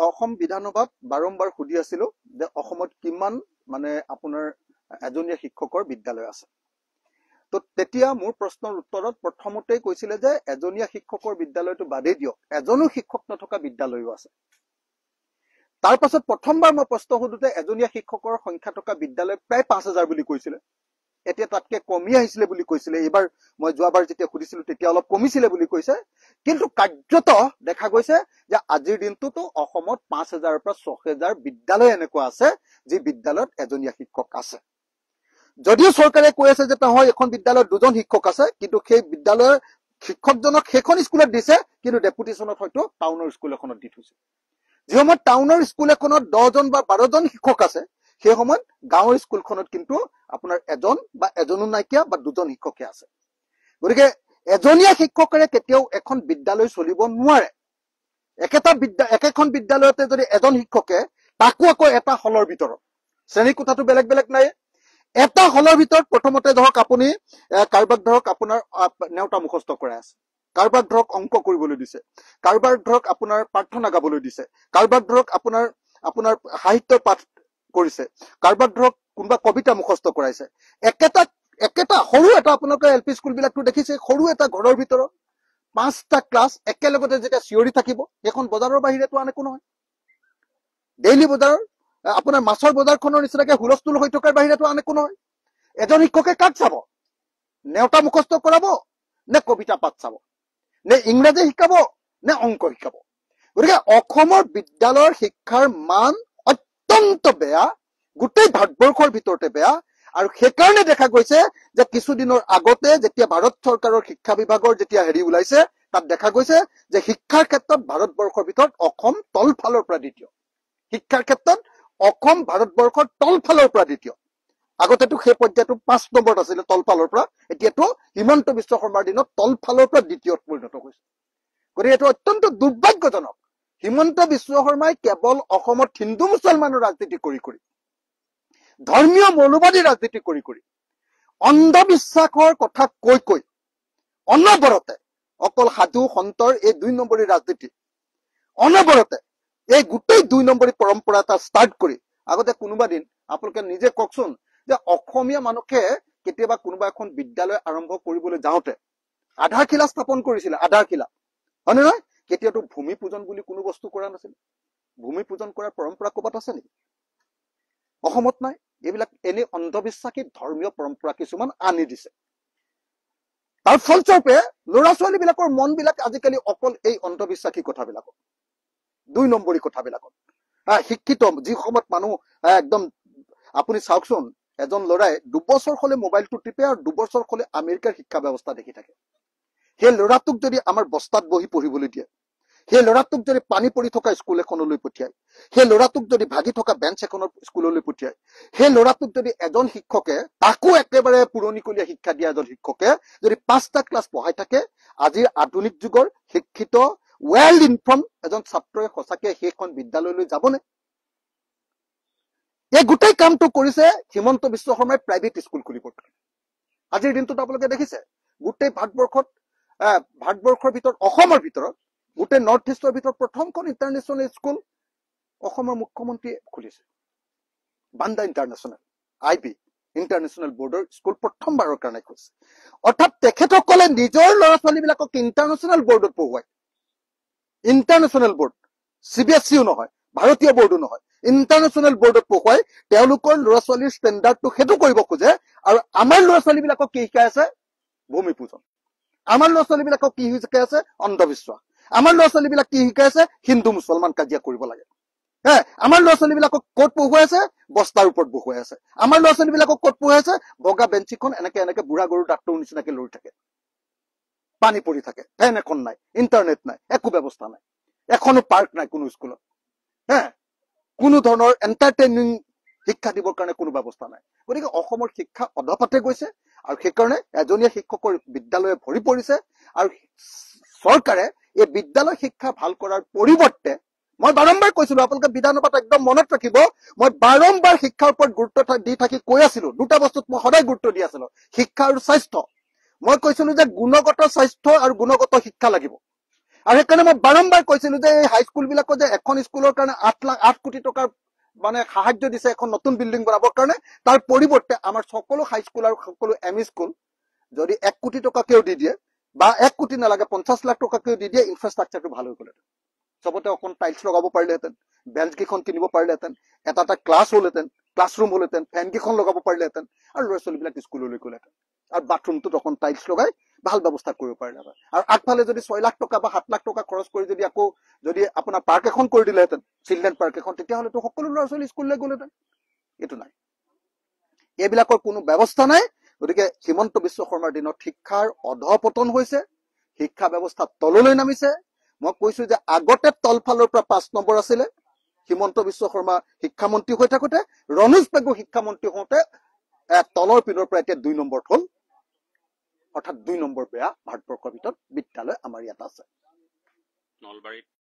অসম বিধানসভাত বাৰম্বাৰ সুধি আছিলো যে অসমত কিমান মানে আপোনাৰ এজনীয়া শিক্ষকৰ বিদ্যালয় আছে। তো তেতিয়া মোৰ প্ৰশ্নৰ উত্তৰত প্ৰথমতেই কৈছিলে যে এজনীয়া শিক্ষকৰ বিদ্যালয়টো বাদেই দিয়ক, এজনো শিক্ষক নথকা বিদ্যালয়ো আছে। তাৰ পাছত প্ৰথমবাৰ মই প্ৰশ্ন সোধোতে এজনীয়া শিক্ষকৰ সংখ্যা থকা বিদ্যালয় প্ৰায় 5000 বুলি কৈছিলে। এতিয়া তাতকে কমি আহিছিলে বুলি কৈছিলে। এইবাৰ মই যোৱাবাৰ যেতিয়া সুধিছিলো তেতিয়া অলপ কমিছিলে বুলি কৈছে। কিন্তু কাৰ্যত দেখা গৈছে যে আজিৰ দিনটোতো অসমত 5000 পৰা 6000 বিদ্যালয় এনেকুৱা আছে যি বিদ্যালয়ত এজনীয়া শিক্ষক আছে। যদিও চৰকাৰে কৈ আছে যে নহয় এখন বিদ্যালয়ত 2জন শিক্ষক আছে, কিন্তু সেই বিদ্যালয়ৰ শিক্ষকজনক সেইখন স্কুলত দিছে, কিন্তু ডেপুটেশ্যনত হয়তো টাউনৰ স্কুল এখনত দি থৈছে। যি সময়ত টাউনৰ স্কুল এখনত 10জন বা 12জন শিক্ষক আছে, সেই সময়ত গাঁৱৰ স্কুলখনত কিন্তু আপোনাৰ এজন বা এজনো নাইকিয়া বা 2জন শিক্ষকে আছে। গতিকে এজনীয়া শিক্ষকেৰে কেতিয়াও এখন বিদ্যালয় চলিব নোৱাৰে। একেখন বিদ্যালয়তে যদি এজন শিক্ষকে, তাকো আকৌ এটা হলৰ ভিতৰত, শ্ৰেণী কোঠাটো বেলেগ বেলেগ নাই, এটা হলৰ ভিতৰত প্ৰথমতে ধৰক আপুনি কাৰোবাক ধৰক আপোনাৰ নেওতা মুখস্থ কৰাই আছে, কাৰোবাক ধৰক অংক কৰিবলৈ দিছে, কাৰোবাক ধৰক আপোনাৰ প্ৰাৰ্থনা গাবলৈ দিছে, কাৰোবাক ধৰক আপোনাৰ সাহিত্যৰ পাঠ কৰিছে, কাৰোবাক ধৰক কোনোবা কবিতা মুখস্থ কৰাইছে। একেটা সৰু এটা আপোনালোকে এল পি স্কুল বিলাকতো দেখিছে, সৰু এটা ঘৰৰ ভিতৰত 5টা ক্লাছ একেলগতে যেতিয়া চিঞৰি থাকিব, সেইখন বজাৰৰ বাহিৰেতো আন একো নহয়। ডেইলি বজাৰৰ আপোনাৰ মাছৰ বজাৰখনৰ নিচিনাকে হুলস্থুল হৈ থকাৰ বাহিৰেতো আন একো নহয়। এজন শিক্ষকে কাক চাব? নেওতা মুখস্থ কৰাব নে কবিতা পাঠ চাব, নে ইংৰাজী শিকাব নে অংক শিকাব? গতিকে অসমৰ বিদ্যালয়ৰ শিক্ষাৰ মান অত্যন্ত বেয়া, গোটেই ভাৰতবৰ্ষৰ ভিতৰতে বেয়া। আৰু সেইকাৰণে দেখা গৈছে যে কিছুদিনৰ আগতে যেতিয়া ভাৰত চৰকাৰৰ শিক্ষা বিভাগৰ যেতিয়া ওলাইছে, তাত দেখা গৈছে যে শিক্ষাৰ ক্ষেত্ৰত ভাৰতবৰ্ষৰ ভিতৰত অসম তলফালৰ পৰা দ্বিতীয়। শিক্ষাৰ ক্ষেত্ৰত অসম ভাৰতবৰ্ষৰ তলফালৰ পৰা দ্বিতীয়। আগতেতো সেই পৰ্যায়টো 5 নম্বৰত আছিলে তলফালৰ পৰা, এতিয়াতো হিমন্ত বিশ্ব শৰ্মাৰ দিনত তলফালৰ পৰা দ্বিতীয়ত পৰিণত হৈছে। গতিকে এইটো অত্যন্ত দুৰ্ভাগ্যজনক। হিমন্ত বিশ্ব শৰ্মাই কেৱল অসমত হিন্দু মুছলমানৰ ৰাজনীতি কৰি ধৰ্মীয় মৌলবাদী ৰাজনীতি কৰি অন্ধবিশ্বাসৰ কথা কৈ অনবৰতে অকল সাধু সন্তৰ এই 2 নম্বৰী ৰাজনীতি, অনবৰতে এই গোটেই 2 নম্বৰী পৰম্পৰা এটা ষ্টাৰ্ট কৰি, আগতে কোনোবা দিন আপোনালোকে নিজে কওকচোন যে অসমীয়া মানুহে কেতিয়াবা কোনোবা এখন বিদ্যালয় আৰম্ভ কৰিবলৈ যাওঁতে আধাৰশিলা স্থাপন কৰিছিলে, আধাৰশিলা, হয় নে নহয়? কেতিয়াতো ভূমি পূজন বুলি কোনো বস্তু কৰা নাছিল। ভূমি পূজন কৰাৰ পৰম্পৰা ক'ৰবাত আছে নেকি? অসমত নাই। এইবিলাক এনে অন্ধবিশ্বাসী ধৰ্মীয় পৰম্পৰা কিছুমান আনি দিছে। তাৰ ফলস্বৰূপে ল'ৰা ছোৱালী বিলাকৰ মন বিলাক আজিকালি অকল এই অন্ধবিশ্বাসী কথাবিলাকত, 2 নম্বৰী কথাবিলাকত শিক্ষিত। যি সময়ত মানুহ একদম, আপুনি চাওকচোন, এজন ল'ৰাই 2 বছৰ হলে মোবাইলটো টিপে আৰু 2 বছৰ হলে আমেৰিকাৰ শিক্ষা ব্যৱস্থা দেখি থাকে। সেই ল'ৰাটোক যদি আমাৰ বস্তাত বহি পঢ়িবলৈ দিয়ে, সেই ল'ৰাটোক যদি পানী পৰি থকা স্কুল এখনলৈ পঠিয়ায়, সেই ল'ৰাটোক যদি ভাগি থকা বেঞ্চ এখনৰ স্কুললৈ পঠিয়ায়, সেই ল'ৰাটোক যদি এজন শিক্ষকে, তাকো একেবাৰে পুৰণিকলীয়া শিক্ষা দিয়া এজন শিক্ষকে যদি 5টা ক্লাছ পঢ়াই থাকে, আজিৰ আধুনিক যুগৰ শিক্ষিত ৱেল ইনফৰ্ম এজন ছাত্ৰই সঁচাকে সেইখন বিদ্যালয়লৈ যাবনে? এই গোটেই কামটো কৰিছে হিমন্ত বিশ্ব শৰ্মাই প্ৰাইভেট স্কুল খুলিবৰ কাৰণে। আজিৰ দিনটোত আপোনালোকে দেখিছে গোটেই ভাৰতবৰ্ষৰ ভিতৰত, অসমৰ ভিতৰত, গোটেই নৰ্থ ইষ্টৰ ভিতৰত প্ৰথমখন ইণ্টাৰনেশ্যনেল স্কুল অসমৰ মুখ্যমন্ত্ৰীয়ে খুলিছে। বান্দা ইণ্টাৰনেশ্যনেল, IB ইণ্টাৰনেশ্যনেল বৰ্ডৰ স্কুল প্ৰথমবাৰৰ কাৰণে খুলিছে। অৰ্থাৎ তেখেতসকলে নিজৰ ল'ৰা ছোৱালীবিলাকক ইণ্টাৰনেশ্যনেল বৰ্ডত পঢ়ুৱায়। ইণ্টাৰনেশ্যনেল বৰ্ড, CBSEও নহয়, ভাৰতীয় বৰ্ডো নহয়, ইণ্টাৰনেশ্যনেল বৰ্ডত পঢ়ুৱাই তেওঁলোকৰ ল'ৰা ছোৱালীৰ ষ্টেণ্ডাৰ্ডটো সেইটো কৰিব খোজে। আৰু আমাৰ ল'ৰা ছোৱালীবিলাকক কি শিকাই আছে? ভূমি পূজন। আমাৰ ল'ৰা ছোৱালীবিলাকক কি শিকাই আছে? অন্ধবিশ্বাস। আমাৰ ল'ৰা ছোৱালীবিলাক কি শিকাই আছে? হিন্দু মুছলমান কাজিয়া কৰিব লাগে। আমাৰ ল'ৰা ছোৱালীবিলাকক ক'ত পঢ়ুৱাই আছে? বস্তাৰ ওপৰত বহুৱাই আছে। আমাৰ ল'ৰা ছোৱালীবিলাকক ক'ত পঢ়ুৱাই আছে? বগা বেঞ্চিখন এনেকে বুঢ়া গৰুৰ দাঁতটোৰ নিচিনাকে লৰি থাকে, পানী পৰি থাকে, ফেন এখন নাই, ইণ্টাৰনেট নাই, একো ব্যৱস্থা নাই, এখনো পাৰ্ক নাই কোনো স্কুলত, কোনো ধৰণৰ এণ্টাৰটেইনিং শিক্ষা দিবৰ কাৰণে কোনো ব্যৱস্থা নাই। গতিকে অসমৰ শিক্ষা অধপাতে গৈছে, আৰু সেইকাৰণে এজনীয়া শিক্ষকৰ বিদ্যালয়ে ভৰি পৰিছে। আৰু চৰকাৰে এই বিদ্যালয় শিক্ষা ভাল কৰাৰ পৰিৱৰ্তে, মই বাৰম্বাৰ কৈছিলো, আপোনালোকে বিধানসভাত একদম মনত ৰাখিব, মই বাৰম্বাৰ শিক্ষাৰ ওপৰত গুৰুত্ব দি থাকি কৈ আছিলো, 2টা বস্তুত মই সদায় গুৰুত্ব দি আছিলো, শিক্ষা আৰু স্বাস্থ্য। মই কৈছিলো যে গুণগত স্বাস্থ্য আৰু গুণগত শিক্ষা লাগিব। আৰু সেইকাৰণে মই বাৰম্বাৰ কৈছিলো যে এই হাইস্কুল বিলাকত যে এখন স্কুলৰ কাৰণে 8 কোটি টকাৰ মানে সাহায্য দিছে এখন নতুন বিল্ডিং বনাবৰ কাৰণে, তাৰ পৰিৱৰ্তে আমাৰ সকলো হাইস্কুল আৰু সকলো এমই স্কুল যদি 1 কোটি টকাকেও দি দিয়ে বা 1 কোটি নালাগে 50 লাখ টকাকেও দি দিয়ে, ইনফ্ৰাষ্ট্ৰাকচাৰটো ভাল হৈ গ'লহেঁতেন। চবতে অকণ টাইলছ লগাব পাৰিলেহেঁতেন, বেঞ্চ কেইখন কিনিব পাৰিলেহেঁতেন, এটা ক্লাছ হ'লহেঁতেন, ক্লাছৰুম হ'লহেঁতেন, ফেন কেইখন লগাব পাৰিলেহেঁতেন, আৰু ল'ৰা ছোৱালীবিলাক স্কুললৈ গ'লহেঁতেন, আৰু বাথৰুমটোত অকণ টাইলছ লগাই ভাল ব্যৱস্থা কৰিব পাৰিলেহেঁতেন। আৰু আগফালে যদি 6 লাখ টকা বা 7 লাখ টকা খৰচ কৰি যদি আকৌ যদি আপোনাৰ পাৰ্ক এখন কৰি দিলেহেঁতেন, চিলড্ৰেন পাৰ্ক এখন, তেতিয়াহ'লেতো সকলো ল'ৰা ছোৱালী স্কুললৈ গ'লহেঁতেন। এইটো নাই, এইবিলাকৰ কোনো ব্যৱস্থা নাই। গতিকে হিমন্ত বিশ্ব শৰ্মাৰ দিনত শিক্ষাৰ অধপতন হৈছে, শিক্ষা ব্যৱস্থা তললৈ নামিছে। মই কৈছো যে আগতে তলফালৰ পৰা 5 নম্বৰ আছিলে, হিমন্ত বিশ্ব শৰ্মা শিক্ষামন্ত্ৰী হৈ থাকোতে, ৰনোজ পেগু শিক্ষামন্ত্ৰী হওঁতে তলৰ পিনৰ পৰা এতিয়া 2 নম্বৰত হ'ল, অৰ্থাৎ 2 নম্বৰ বেয়া ভাৰতবৰ্ষৰ ভিতৰত বিদ্যালয় আমাৰ ইয়াত আছে। নলবাৰীত